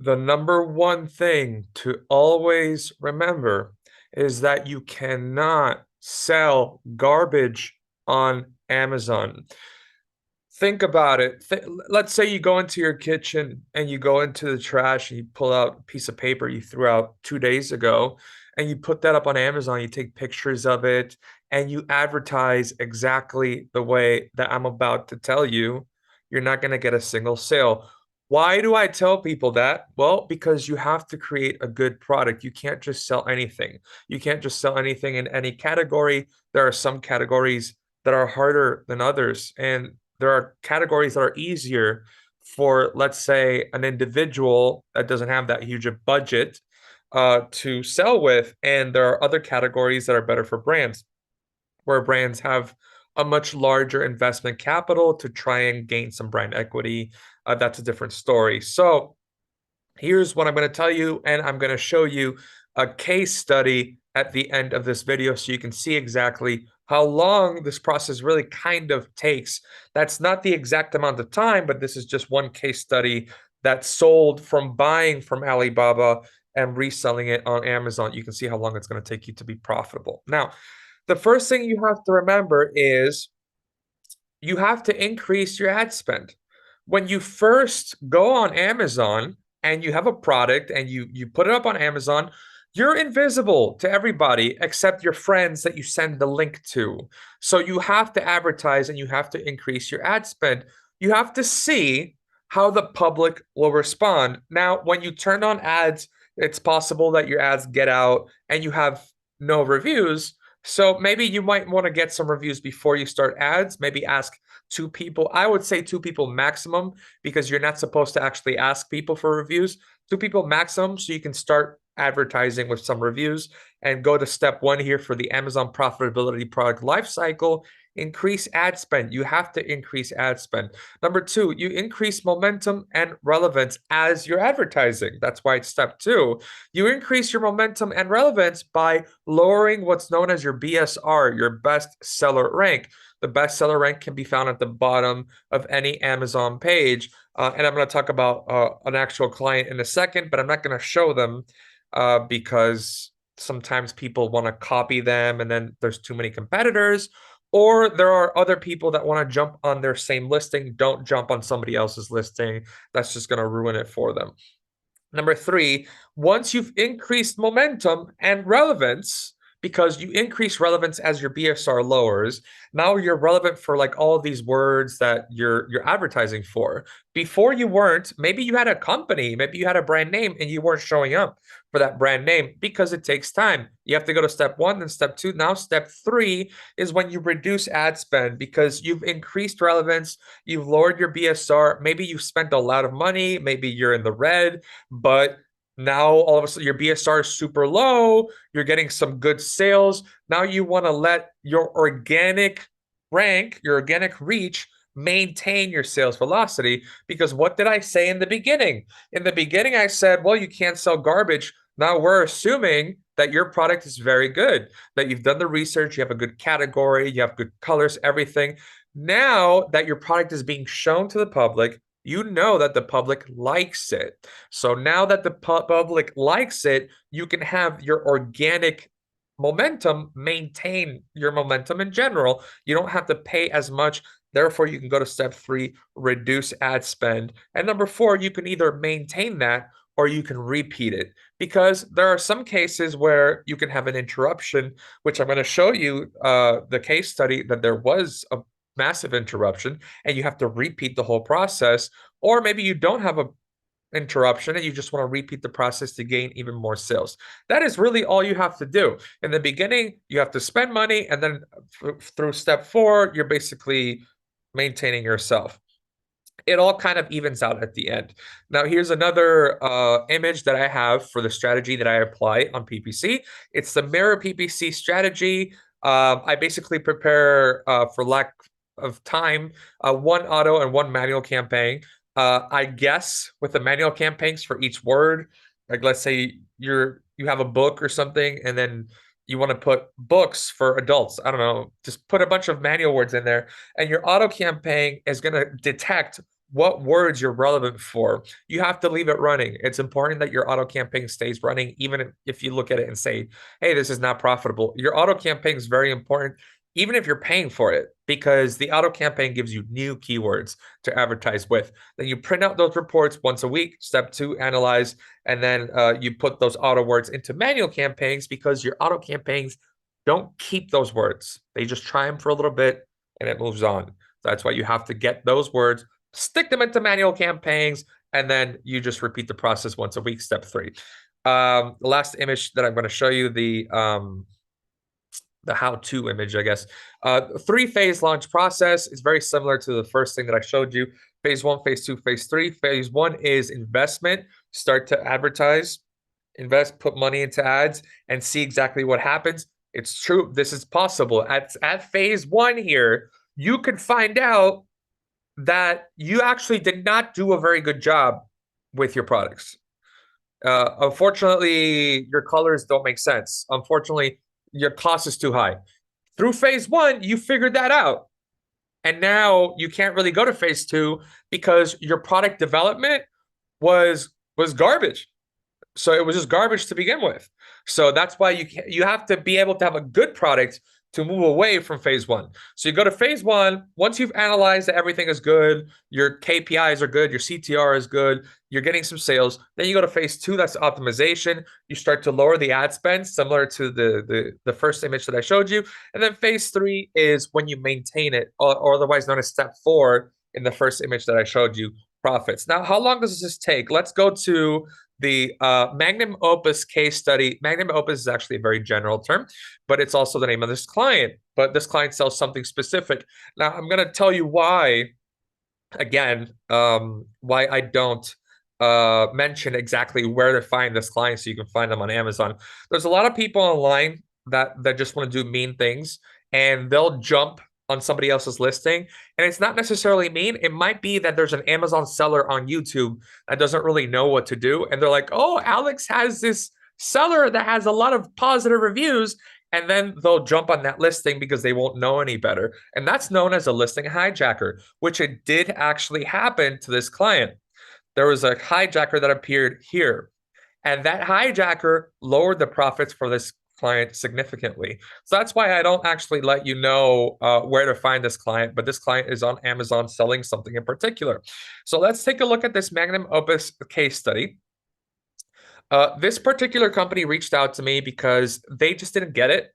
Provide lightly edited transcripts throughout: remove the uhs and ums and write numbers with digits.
The number one thing to always remember is that you cannot sell garbage on Amazon. Think about it. Let's say you go into your kitchen and you go into the trash and you pull out a piece of paper you threw out 2 days ago and you put that up on Amazon. You take pictures of it and you advertise exactly the way that I'm about to tell you. You're not going to get a single sale. Why do I tell people that? Well, because you have to create a good product. You can't just sell anything. You can't just sell anything in any category. There are some categories that are harder than others. And there are categories that are easier for, let's say, an individual that doesn't have that huge a budget to sell with. And there are other categories that are better for brands, where brands have a much larger investment capital to try and gain some brand equity. That's a different story. So here's what I'm going to tell you, and I'm going to show you a case study at the end of this video so you can see exactly how long this process really kind of takes. That's not the exact amount of time, but this is just one case study that sold from buying from Alibaba and reselling it on Amazon. You can see how long it's going to take you to be profitable. Now, the first thing you have to remember is you have to increase your ad spend. When you first go on Amazon and you have a product and you put it up on Amazon, you're invisible to everybody except your friends that you send the link to. So you have to advertise and you have to increase your ad spend. You have to see how the public will respond. Now, when you turn on ads, it's possible that your ads get out and you have no reviews. So maybe you might want to get some reviews before you start ads. Maybe ask two people. I would say two people maximum because you're not supposed to actually ask people for reviews. Two people maximum so you can start advertising with some reviews and go to step one here for the Amazon profitability product lifecycle. Increase ad spend. You have to increase ad spend. Number two, you increase momentum and relevance as you're advertising. That's why it's step two. You increase your momentum and relevance by lowering what's known as your BSR, your best seller rank. The bestseller rank can be found at the bottom of any Amazon page. And I'm going to talk about an actual client in a second, but I'm not going to show them because sometimes people want to copy them and then there's too many competitors. Or there are other people that want to jump on their same listing. Don't jump on somebody else's listing. That's just going to ruin it for them. Number three, once you've increased momentum and relevance, because you increase relevance as your BSR lowers, now you're relevant for like all of these words that you're advertising for. Before you weren't, maybe you had a company, maybe you had a brand name and you weren't showing up for that brand name because it takes time. You have to go to step one, then step two. Now, step three is when you reduce ad spend because you've increased relevance, you've lowered your BSR. Maybe you've spent a lot of money, maybe you're in the red, but now all of a sudden your BSR is super low, you're getting some good sales. Now you want to let your organic rank, your organic reach maintain your sales velocity. Because what did I say in the beginning? In the beginning, I said, well, you can't sell garbage. Now we're assuming that your product is very good, that you've done the research, you have a good category, you have good colors, everything. Now that your product is being shown to the public, you know that the public likes it. So now that the public likes it, you can have your organic momentum maintain your momentum in general. You don't have to pay as much. Therefore, you can go to step three, reduce ad spend. And number four, you can either maintain that or you can repeat it because there are some cases where you can have an interruption, which I'm going to show you the case study that there was a massive interruption and you have to repeat the whole process. Or maybe you don't have a interruption and you just want to repeat the process to gain even more sales. That is really all you have to do. In the beginning, you have to spend money, and then through step four, you're basically maintaining yourself. It all kind of evens out at the end. Now, here's another image that I have for the strategy that I apply on PPC. It's the mirror PPC strategy. I basically prepare, for lack of time, one auto and one manual campaign. I guess with the manual campaigns for each word, like let's say you have a book or something, and then you want to put books for adults. I don't know, just put a bunch of manual words in there, and your auto campaign is going to detect what words you're relevant for. You have to leave it running. It's important that your auto campaign stays running, even if you look at it and say, hey, this is not profitable. Your auto campaign is very important, even if you're paying for it, because the auto campaign gives you new keywords to advertise with. Then you print out those reports once a week. Step 2, analyze, and then you put those auto words into manual campaigns, because your auto campaigns don't keep those words. They just try them for a little bit and it moves on. So that's why you have to get those words, stick them into manual campaigns, and then you just repeat the process once a week. Step 3. The last image that I'm going to show you, the how-to image, I guess. 3-phase launch process is very similar to the first thing that I showed you. Phase 1, phase 2, phase 3. Phase 1 is investment. Start to advertise, invest, put money into ads, and see exactly what happens. It's true. This is possible. At phase 1 here, you could find out that you actually did not do a very good job with your products. Unfortunately, your colors don't make sense. Unfortunately, your cost is too high. Through phase 1, you figured that out. And now you can't really go to phase 2 because your product development was garbage. So it was just garbage to begin with. So that's why you have to be able to have a good product to move away from phase 1. So you go to phase 1. Once you've analyzed that everything is good, your KPIs are good, your CTR is good, you're getting some sales. Then you go to phase 2. That's optimization. You start to lower the ad spend, similar to the first image that I showed you. And then phase 3 is when you maintain it, or otherwise known as step 4 in the first image that I showed you, profits. Now, how long does this take? Let's go to the Magnum Opus case study. Magnum Opus is actually a very general term, but it's also the name of this client. But this client sells something specific. Now, I'm going to tell you why, again, why I don't mention exactly where to find this client so you can find them on Amazon. There's a lot of people online that just want to do mean things, and they'll jump on somebody else's listing. And it's not necessarily mean. It might be that there's an Amazon seller on YouTube that doesn't really know what to do. And they're like, oh, Alex has this seller that has a lot of positive reviews. And then they'll jump on that listing because they won't know any better. And that's known as a listing hijacker, which it did actually happen to this client. There was a hijacker that appeared here, and that hijacker lowered the profits for this client significantly. So that's why I don't actually let you know where to find this client, but this client is on Amazon selling something in particular. So let's take a look at this Magnum Opus case study. This particular company reached out to me because they just didn't get it.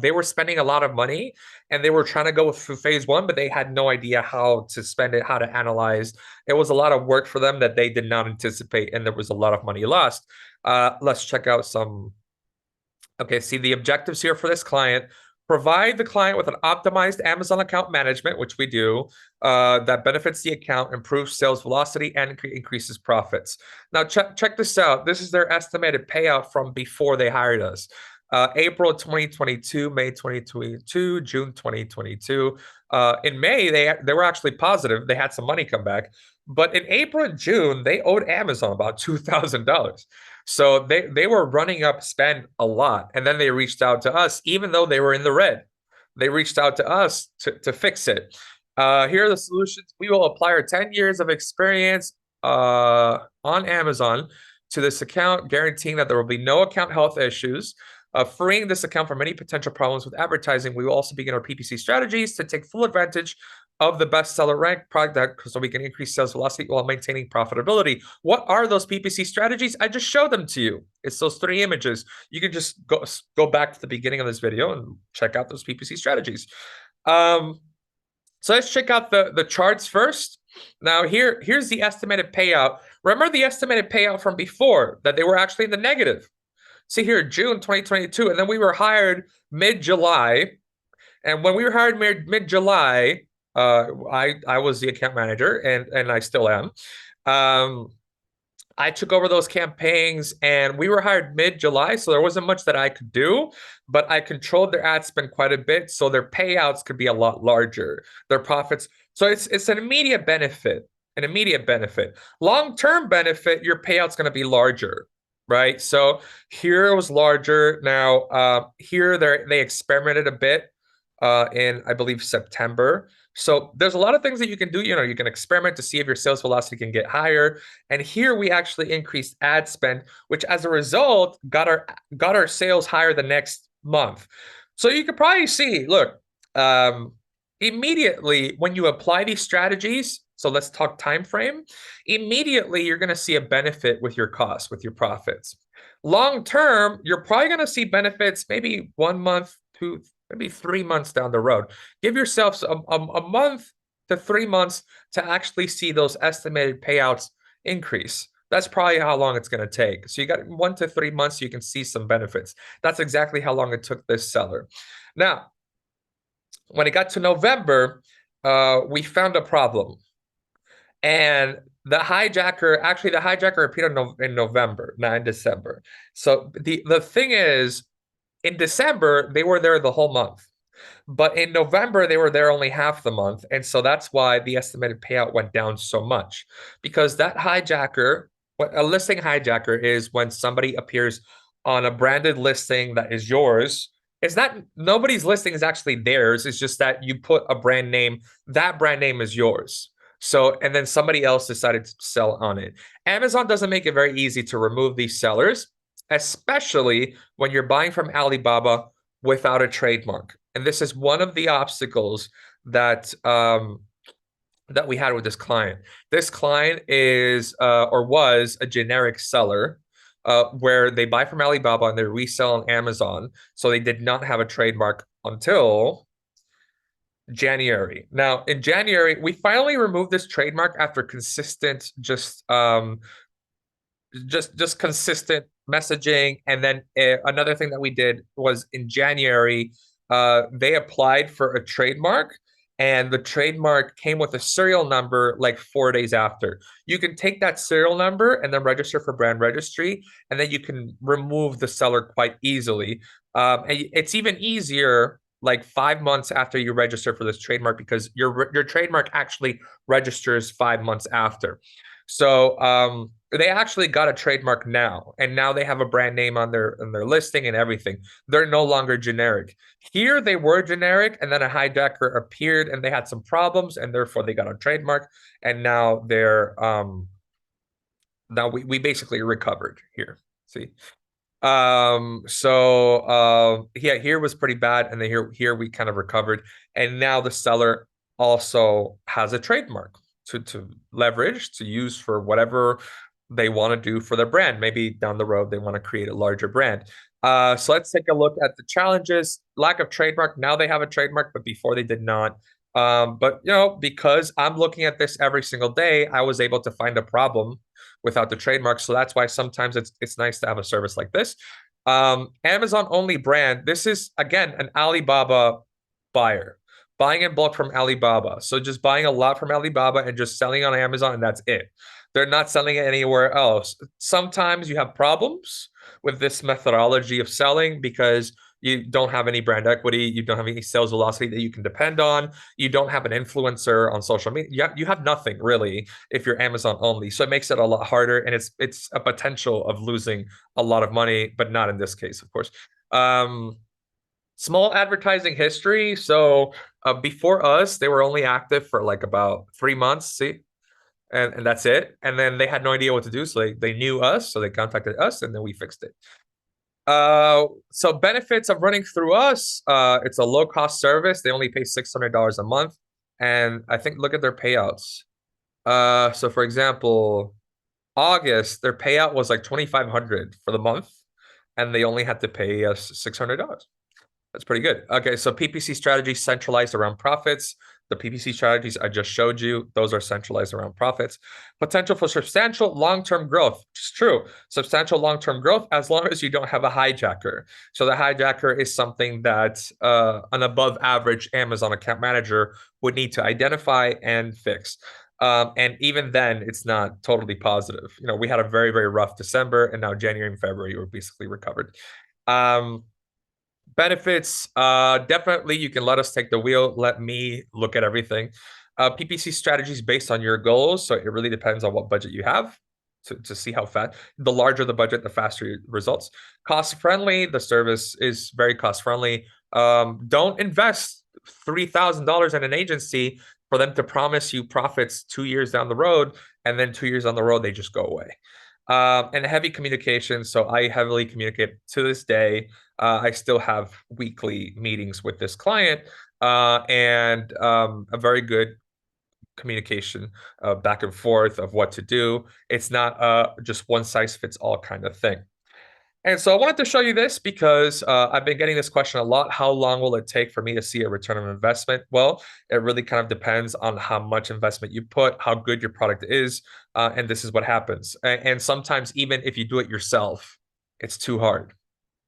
They were spending a lot of money and they were trying to go through phase 1, but they had no idea how to spend it, how to analyze. It was a lot of work for them that they did not anticipate, and there was a lot of money lost. Let's check out some. Okay, see the objectives here for this client. Provide the client with an optimized Amazon account management, which we do, that benefits the account, improves sales velocity, and increases profits. Now, check this out. This is their estimated payout from before they hired us. April 2022, May 2022, June 2022. In May, they were actually positive. They had some money come back. But in April and June, they owed Amazon about $2,000. So they were running up spend a lot. And then they reached out to us, even though they were in the red. They reached out to us to fix it. Here are the solutions. We will apply our 10 years of experience on Amazon to this account, guaranteeing that there will be no account health issues. Freeing this account from any potential problems with advertising. We will also begin our PPC strategies to take full advantage of the bestseller rank product so we can increase sales velocity while maintaining profitability. What are those PPC strategies? I just showed them to you. It's those 3 images. You can just go back to the beginning of this video and check out those PPC strategies. So let's check out the charts first. Now here's the estimated payout. Remember the estimated payout from before, that they were actually in the negative. See here, June 2022, and then we were hired mid-July. And when we were hired mid-July, I was the account manager, and I still am. I took over those campaigns, and we were hired mid-July, so there wasn't much that I could do, but I controlled their ad spend quite a bit, so their payouts could be a lot larger, their profits. So it's an immediate benefit, Long-term benefit, your payout's going to be larger, right? So here it was larger. Now, here they experimented a bit. in, I believe, September. So there's a lot of things that you can do. You can experiment to see if your sales velocity can get higher. And here we actually increased ad spend, which as a result got our sales higher the next month. So you could probably see, look, immediately when you apply these strategies, so let's talk time frame, immediately you're going to see a benefit with your costs, with your profits. Long term, you're probably going to see benefits maybe 1 month, two, maybe 3 months down the road. Give yourself a month to 3 months to actually see those estimated payouts increase. That's probably how long it's going to take. So you got 1 to 3 months, you can see some benefits. That's exactly how long it took this seller. Now, when it got to November, we found a problem. And the hijacker appeared in November, not in December. So the thing is, in December, they were there the whole month. But in November, they were there only half the month. And so that's why the estimated payout went down so much. Because that hijacker, what a listing hijacker is when somebody appears on a branded listing that is yours. It's not nobody's listing is actually theirs. It's just that you put a brand name, that brand name is yours. So, and then somebody else decided to sell on it. Amazon doesn't make it very easy to remove these sellers, especially when you're buying from Alibaba without a trademark. And this is one of the obstacles that that we had with this client. This client is or was a generic seller where they buy from Alibaba and they resell on Amazon. So they did not have a trademark until January. Now, in January, we finally removed this trademark after consistent just consistent messaging. And then another thing that we did was in January, they applied for a trademark, and the trademark came with a serial number like 4 days after. You can take that serial number and then register for brand registry, and then you can remove the seller quite easily. And it's even easier like 5 months after you register for this trademark because your trademark actually registers 5 months after. So they actually got a trademark now, and now they have a brand name on their listing and everything. They're no longer generic. Here they were generic, and then a hijacker appeared, and they had some problems, and therefore they got a trademark, and now they're now we basically recovered here. See. Yeah, here was pretty bad, and then here we kind of recovered, and now the seller also has a trademark to leverage, to use for whatever they want to do for their brand. Maybe down the road they want to create a larger brand. So let's take a look at the challenges. Lack of trademark. Now they have a trademark, but before they did not. But because I'm looking at this every single day, I was able to find a problem without the trademark. So that's why sometimes it's nice to have a service like this. Amazon only brand. This is again an Alibaba buyer buying in bulk from Alibaba. So just buying a lot from Alibaba and just selling on Amazon, and that's it. They're not selling it anywhere else. Sometimes you have problems with this methodology of selling because you don't have any brand equity, you don't have any sales velocity that you can depend on, you don't have an influencer on social media, you have nothing really if you're Amazon only. So it makes it a lot harder, and it's a potential of losing a lot of money, but not in this case, of course. Small advertising history. So before us, they were only active for like about 3 months. See, and that's it. And then they had no idea what to do, so they knew us, so they contacted us, and then we fixed it. So benefits of running through us. It's a low cost service. They only pay $600 a month, and I think look at their payouts. So for example, August, their payout was like 2,500 for the month, and they only had to pay us $600. That's pretty good. Okay, so PPC strategy centralized around profits. The PPC strategies I just showed you, those are centralized around profits. Potential for substantial long-term growth. It's true. Substantial long-term growth as long as you don't have a hijacker. So the hijacker is something that an above average Amazon account manager would need to identify and fix. And even then, it's not totally positive. We had a very, very rough December, and now January and February were basically recovered. Benefits, definitely you can let us take the wheel. Let me look at everything. PPC strategies based on your goals. So it really depends on what budget you have to see how fast. The larger the budget, the faster your results. Cost friendly. The service is very cost friendly. Don't invest $3,000 at an agency for them to promise you profits 2 years down the road, and then 2 years on the road, they just go away. And heavy communication. So I heavily communicate to this day. I still have weekly meetings with this client, and a very good communication back and forth of what to do. It's not just one size fits all kind of thing. And so I wanted to show you this because I've been getting this question a lot. How long will it take for me to see a return on investment? Well, it really kind of depends on how much investment you put, how good your product is, and this is what happens. And sometimes even if you do it yourself, it's too hard.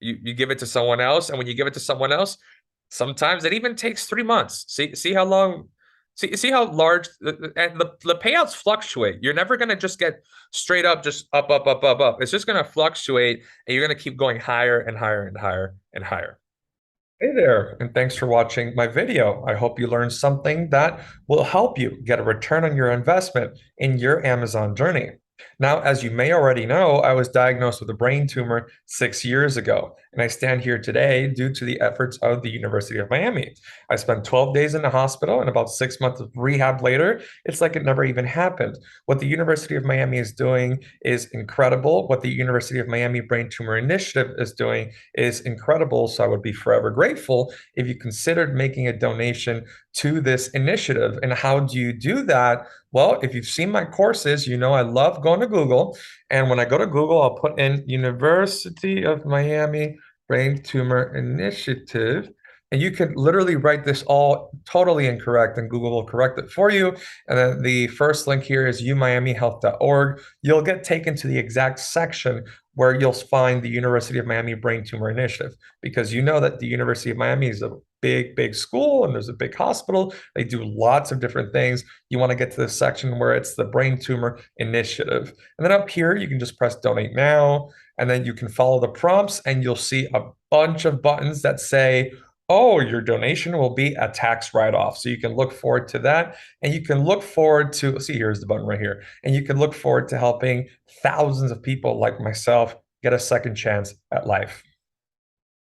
You give it to someone else, and when you give it to someone else, sometimes it even takes 3 months. See how long, see how large, and the payouts fluctuate. You're never gonna just get straight up, just up, up, up, up, up. It's just gonna fluctuate, and you're gonna keep going higher and higher and higher and higher. Hey there, and thanks for watching my video. I hope you learned something that will help you get a return on your investment in your Amazon journey. Now, as you may already know, I was diagnosed with a brain tumor 6 years ago, and I stand here today due to the efforts of the University of Miami. I spent 12 days in the hospital and about 6 months of rehab later, it's like it never even happened. What the University of Miami is doing is incredible. What the University of Miami Brain Tumor Initiative is doing is incredible. So I would be forever grateful if you considered making a donation to this initiative. And how do you do that? Well, if you've seen my courses, you know I love going to Google. And when I go to Google, I'll put in University of Miami Brain Tumor Initiative. And you can literally write this all totally incorrect, and Google will correct it for you. And then the first link here is umiamihealth.org. You'll get taken to the exact section where you'll find the University of Miami Brain Tumor Initiative, because you know that the University of Miami is a big, big school and there's a big hospital. They do lots of different things. You want to get to the section where it's the Brain Tumor Initiative. And then up here, you can just press donate now, and then you can follow the prompts, and you'll see a bunch of buttons that say, oh, your donation will be a tax write-off. So you can look forward to that. And you can look forward to, see, here's the button right here. And you can look forward to helping thousands of people like myself get a second chance at life.